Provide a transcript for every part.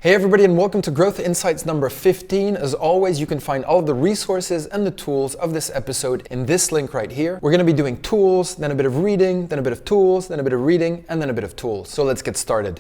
Hey everybody, and welcome to Growth Insights number 15. As always, you can find all of the resources and the tools of this episode in this link right here. We're going to be doing tools, then a bit of reading, then a bit of tools, then a bit of reading, and then a bit of tools. So let's get started.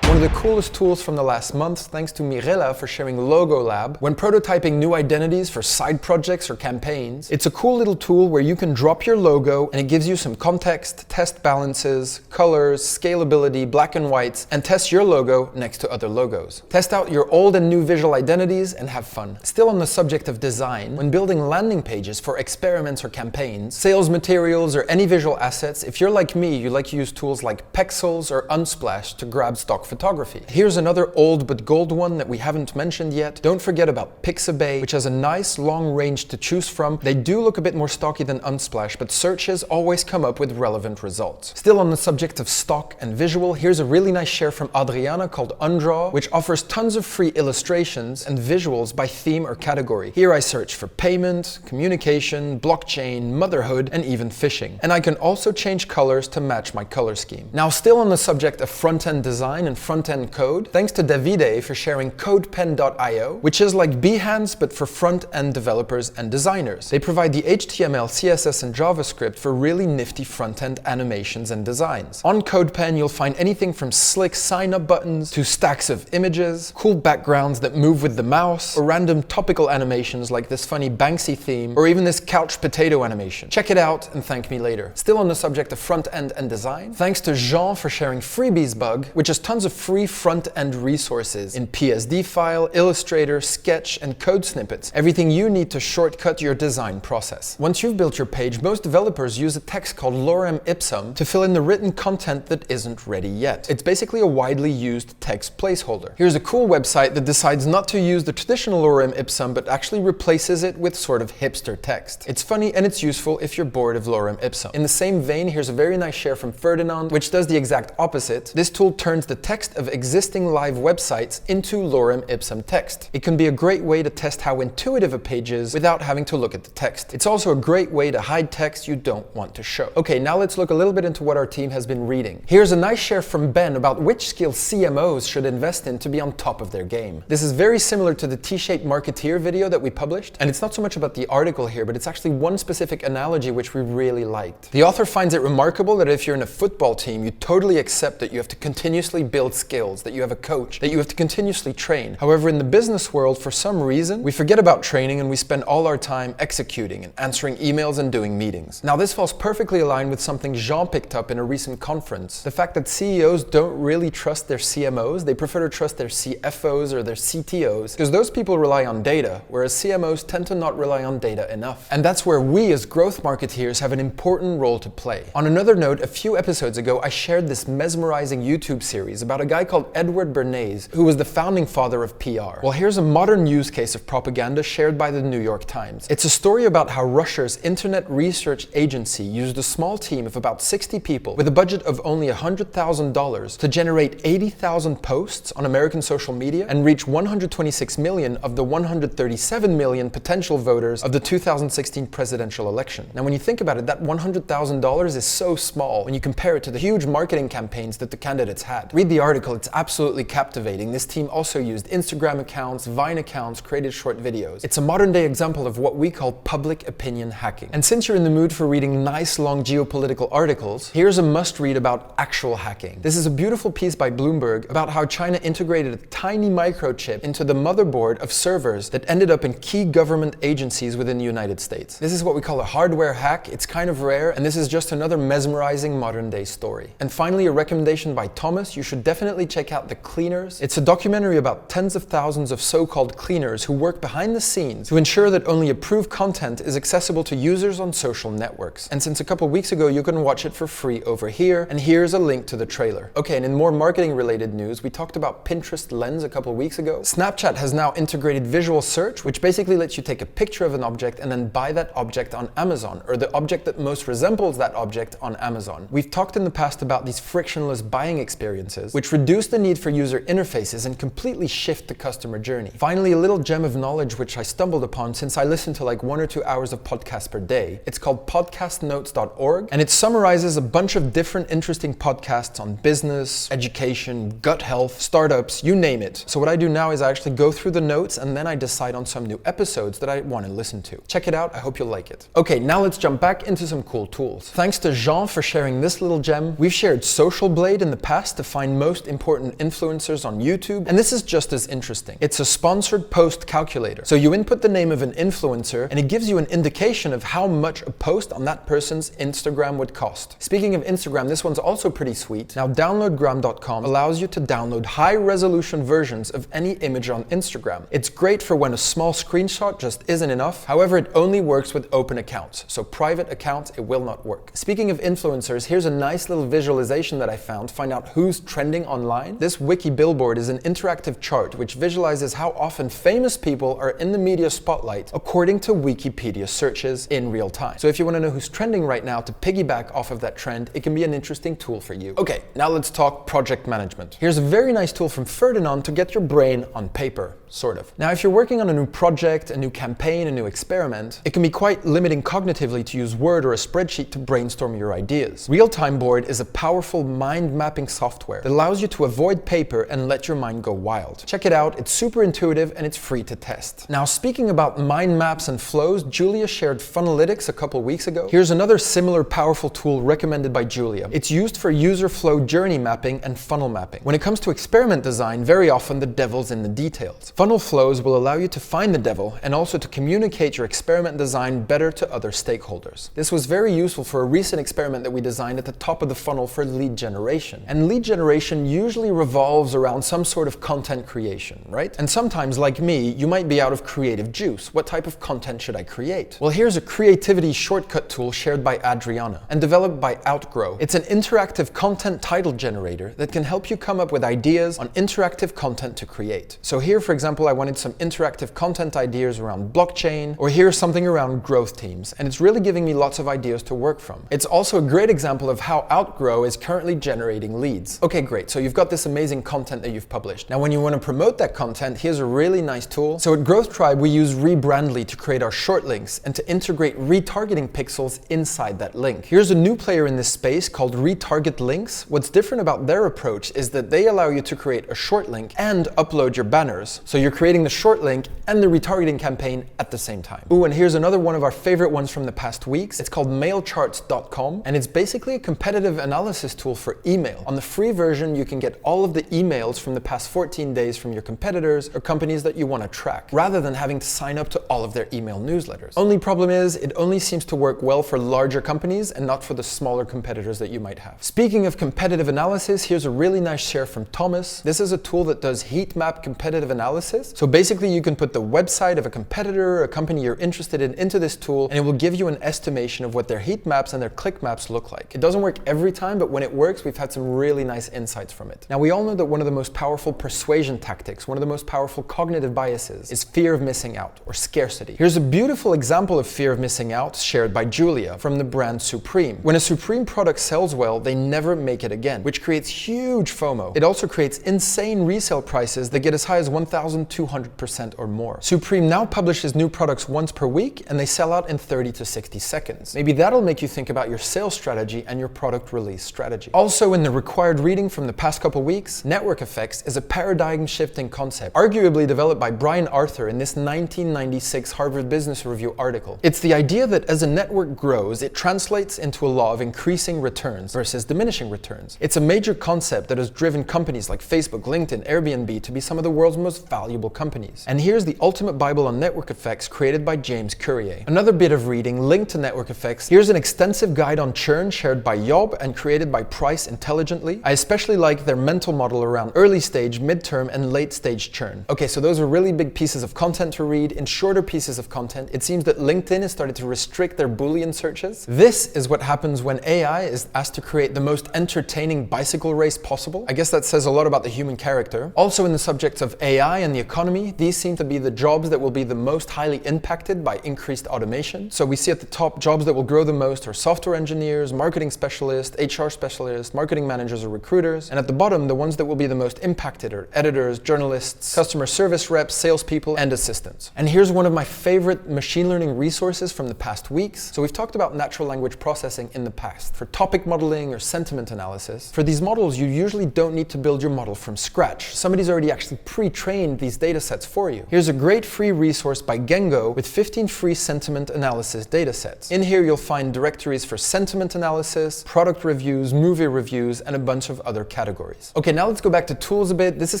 One of the coolest tools from the last month, thanks to Mirella for sharing Logo Lab. When prototyping new identities for side projects or campaigns, it's a cool little tool where you can drop your logo and it gives you some context, test balances, colors, scalability, black and whites, and test your logo next to other logos. Test out your old and new visual identities and have fun. Still on the subject of design, when building landing pages for experiments or campaigns, sales materials, or any visual assets, if you're like me, you like to use tools like Pexels or Unsplash to grab stock photography. Here's another old but gold one that we haven't mentioned yet. Don't forget about Pixabay, which has a nice long range to choose from. They do look a bit more stocky than Unsplash, but searches always come up with relevant results. Still on the subject of stock and visual, here's a really nice share from Adriana called Undraw, which offers tons of free illustrations and visuals by theme or category. Here I search for payment, communication, blockchain, motherhood, and even fishing. And I can also change colors to match my color scheme. Now, still on the subject of front-end design and front-end code, thanks to Davide for sharing codepen.io, which is like Behance but for front-end developers and designers. They provide the HTML, CSS, and JavaScript for really nifty front-end animations and designs. On CodePen, you'll find anything from slick sign-up buttons to stacks of images, cool backgrounds that move with the mouse, or random topical animations like this funny Banksy theme, or even this couch potato animation. Check it out and thank me later. Still on the subject of front-end and design, thanks to Jean for sharing FreebiesBug, which has tons of free front-end resources in PSD file, Illustrator, Sketch, and code snippets. Everything you need to shortcut your design process. Once you've built your page, most developers use a text called lorem ipsum to fill in the written content that isn't ready yet. It's basically a widely used text placeholder. Here's a cool website that decides not to use the traditional lorem ipsum, but actually replaces it with sort of hipster text. It's funny and it's useful if you're bored of lorem ipsum. In the same vein, here's a very nice share from Ferdinand, which does the exact opposite. This tool turns the text of existing live websites into lorem ipsum text. It can be a great way to test how intuitive a page is without having to look at the text. It's also a great way to hide text you don't want to show. Okay, now let's look a little bit into what our team has been reading. Here's a nice share from Ben about which skills CMOs should invest in to be on top of their game. This is very similar to the T-shaped marketeer video that we published, and it's not so much about the article here, but it's actually one specific analogy which we really liked. The author finds it remarkable that if you're in a football team, you totally accept that you have to continuously build skills, that you have a coach, that you have to continuously train. However, in the business world, for some reason, we forget about training and we spend all our time executing and answering emails and doing meetings. Now, this falls perfectly aligned with something Jean picked up in a recent conference. The fact that CEOs don't really trust their CMOs, they prefer to trust their CFOs or their CTOs, because those people rely on data, whereas CMOs tend to not rely on data enough. And that's where we as growth marketeers have an important role to play. On another note, a few episodes ago, I shared this mesmerizing YouTube series about a guy called Edward Bernays, who was the founding father of PR. Well, here's a modern use case of propaganda shared by the New York Times. It's a story about how Russia's internet research agency used a small team of about 60 people with a budget of only $100,000 to generate 80,000 posts on American social media and reach 126 million of the 137 million potential voters of the 2016 presidential election. Now, when you think about it, that $100,000 is so small when you compare it to the huge marketing campaigns that the candidates had. Read the article, it's absolutely captivating. This team also used Instagram accounts, Vine accounts, created short videos. It's a modern day example of what we call public opinion hacking. And since you're in the mood for reading nice long geopolitical articles, here's a must read about actual hacking. This is a beautiful piece by Bloomberg about how China integrated a tiny microchip into the motherboard of servers that ended up in key government agencies within the United States. This is what we call a hardware hack. It's kind of rare, and this is just another mesmerizing modern day story. And finally, a recommendation by Thomas. You should definitely check out The Cleaners. It's a documentary about tens of thousands of so-called cleaners who work behind the scenes to ensure that only approved content is accessible to users on social networks. And since a couple weeks ago, you can watch it for free over here, and here's a link to the trailer. Okay, and in more marketing related news, we talked about Pinterest Lens a couple weeks ago. Snapchat has now integrated visual search, which basically lets you take a picture of an object and then buy that object on Amazon, or the object that most resembles that object on Amazon. We've talked in the past about these frictionless buying experiences, which reduce the need for user interfaces and completely shift the customer journey. Finally, a little gem of knowledge which I stumbled upon since I listen to like 1 or 2 hours of podcasts per day. It's called podcastnotes.org, and it summarizes a bunch of different interesting podcasts on business, education, gut health, startups, you name it. So what I do now is I actually go through the notes and then I decide on some new episodes that I want to listen to. Check it out, I hope you'll like it. Okay, now let's jump back into some cool tools. Thanks to Jean for sharing this little gem. We've shared Social Blade in the past to find most important influencers on YouTube, and this is just as interesting. It's a sponsored post calculator. So you input the name of an influencer and it gives you an indication of how much a post on that person's Instagram would cost. Speaking of Instagram, this one's also pretty sweet. Now downloadgram.com allows you to download high resolution versions of any image on Instagram. It's great for when a small screenshot just isn't enough. However, it only works with open accounts. So private accounts, it will not work. Speaking of influencers, here's a nice little visualization that I found to find out who's trending online. This wiki billboard is an interactive chart which visualizes how often famous people are in the media spotlight according to Wikipedia searches in real time. So if you want to know who's trending right now to piggyback off of that trend, it can be an interesting tool for you. Okay, now let's talk project management. Here's a very nice tool from Ferdinand to get your brain on paper. Sort of. Now, if you're working on a new project, a new campaign, a new experiment, it can be quite limiting cognitively to use Word or a spreadsheet to brainstorm your ideas. Real-Time Board is a powerful mind mapping software that allows you to avoid paper and let your mind go wild. Check it out, it's super intuitive and it's free to test. Now, speaking about mind maps and flows, Julia shared Funnelytics a couple weeks ago. Here's another similar powerful tool recommended by Julia. It's used for user flow journey mapping and funnel mapping. When it comes to experiment design, very often the devil's in the details. Funnel flows will allow you to find the devil and also to communicate your experiment design better to other stakeholders. This was very useful for a recent experiment that we designed at the top of the funnel for lead generation. And lead generation usually revolves around some sort of content creation, right? And sometimes, like me, you might be out of creative juice. What type of content should I create? Well, here's a creativity shortcut tool shared by Adriana and developed by Outgrow. It's an interactive content title generator that can help you come up with ideas on interactive content to create. So here, for example, I wanted some interactive content ideas around blockchain, or here's something around growth teams, and it's really giving me lots of ideas to work from. It's also a great example of how Outgrow is currently generating leads. Okay, great, so you've got this amazing content that you've published. Now, when you want to promote that content, here's a really nice tool. So at Growth Tribe, we use Rebrandly to create our short links and to integrate retargeting pixels inside that link. Here's a new player in this space called Retarget Links. What's different about their approach is that they allow you to create a short link and upload your banners. So you're creating the short link and the retargeting campaign at the same time. Ooh, and here's another one of our favorite ones from the past weeks. It's called mailcharts.com, and it's basically a competitive analysis tool for email. On the free version, you can get all of the emails from the past 14 days from your competitors or companies that you want to track, rather than having to sign up to all of their email newsletters. Only problem is, it only seems to work well for larger companies and not for the smaller competitors that you might have. Speaking of competitive analysis, here's a really nice share from Thomas. This is a tool that does heat map competitive analysis. So basically, you can put the website of a competitor or a company you're interested in into this tool, and it will give you an estimation of what their heat maps and their click maps look like. It doesn't work every time, but when it works, we've had some really nice insights from it. Now, we all know that one of the most powerful persuasion tactics, one of the most powerful cognitive biases, is fear of missing out, or scarcity. Here's a beautiful example of fear of missing out shared by Julia from the brand Supreme. When a Supreme product sells well, they never make it again, which creates huge FOMO. It also creates insane resale prices that get as high as 1,200% or more. Supreme now publishes new products once per week, and they sell out in 30 to 60 seconds. Maybe that'll make you think about your sales strategy and your product release strategy. Also, in the required reading from the past couple weeks, network effects is a paradigm-shifting concept, arguably developed by Brian Arthur in this 1996 Harvard Business Review article. It's the idea that as a network grows, it translates into a law of increasing returns versus diminishing returns. It's a major concept that has driven companies like Facebook, LinkedIn, Airbnb to be some of the world's most valuable companies. And here's the ultimate Bible on network effects created by James Courier. Another bit of reading linked to network effects. Here's an extensive guide on churn shared by Job and created by Price Intelligently. I especially like their mental model around early stage, midterm, and late stage churn. Okay, so those are really big pieces of content to read. In shorter pieces of content, it seems that LinkedIn has started to restrict their Boolean searches. This is what happens when AI is asked to create the most entertaining bicycle race possible. I guess that says a lot about the human character. Also, in the subjects of AI and the economy, these seem to be the jobs that will be the most highly impacted by increased automation. So we see at the top, jobs that will grow the most are software engineers, marketing specialists, HR specialists, marketing managers or recruiters. And at the bottom, the ones that will be the most impacted are editors, journalists, customer service reps, salespeople, and assistants. And here's one of my favorite machine learning resources from the past weeks. So we've talked about natural language processing in the past for topic modeling or sentiment analysis. For these models, you usually don't need to build your model from scratch. Somebody's already actually pre-trained these data sets for you. Here's a great free resource by Gengo with 15 free sentiment analysis data sets. In here, you'll find directories for sentiment analysis, product reviews, movie reviews, and a bunch of other categories. Okay, now let's go back to tools a bit. This is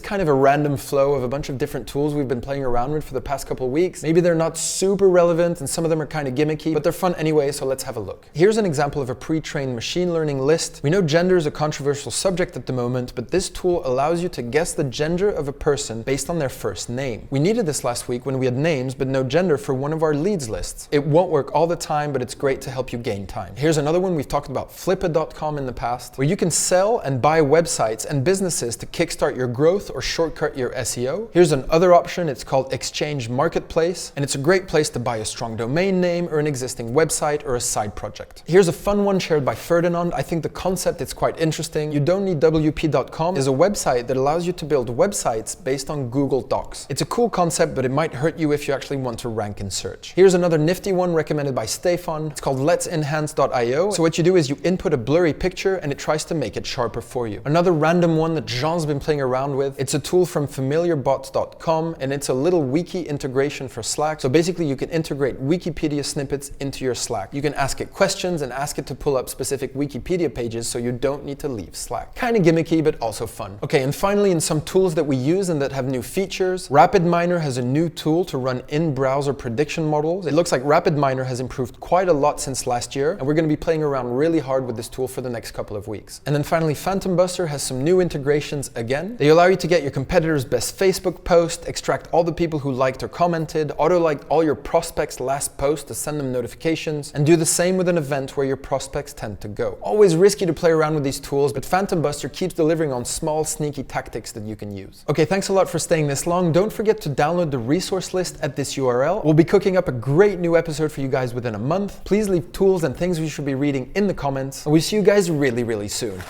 kind of a random flow of a bunch of different tools we've been playing around with for the past couple of weeks. Maybe they're not super relevant and some of them are kind of gimmicky, but they're fun anyway, so let's have a look. Here's an example of a pre-trained machine learning list. We know gender is a controversial subject at the moment, but this tool allows you to guess the gender of a person based on their first name. We needed this last week when we had names but no gender for one of our leads lists. It won't work all the time, but it's great to help you gain time. Here's another one. We've talked about Flippa.com in the past, where you can sell and buy websites and businesses to kickstart your growth or shortcut your SEO. Here's another option. It's called Exchange Marketplace, and it's a great place to buy a strong domain name or an existing website or a side project. Here's a fun one shared by Ferdinand. I think the concept is quite interesting. You Don't Need WP.com is a website that allows you to build websites based on Google Docs. It's a cool concept, but it might hurt you if you actually want to rank in search. Here's another nifty one recommended by Stefan. It's called let'senhance.io. So what you do is you input a blurry picture and it tries to make it sharper for you. Another random one that Jean's been playing around with, it's a tool from familiarbots.com, and it's a little wiki integration for Slack. So basically you can integrate Wikipedia snippets into your Slack. You can ask it questions and ask it to pull up specific Wikipedia pages so you don't need to leave Slack. Kind of gimmicky, but also fun. Okay, and finally, in some tools that we use and that have new features, RapidMiner has a new tool to run in-browser prediction models. It looks like RapidMiner has improved quite a lot since last year, and we're going to be playing around really hard with this tool for the next couple of weeks. And then finally, Phantom Buster has some new integrations again. They allow you to get your competitor's best Facebook post, extract all the people who liked or commented, auto-like all your prospects' last post to send them notifications, and do the same with an event where your prospects tend to go. Always risky to play around with these tools, but Phantom Buster keeps delivering on small, sneaky tactics that you can use. Okay, thanks a lot for staying this long. Don't forget to download the resource list at this URL. We'll be cooking up a great new episode for you guys within a month. Please leave tools and things we should be reading in the comments, and we'll see you guys really, really soon.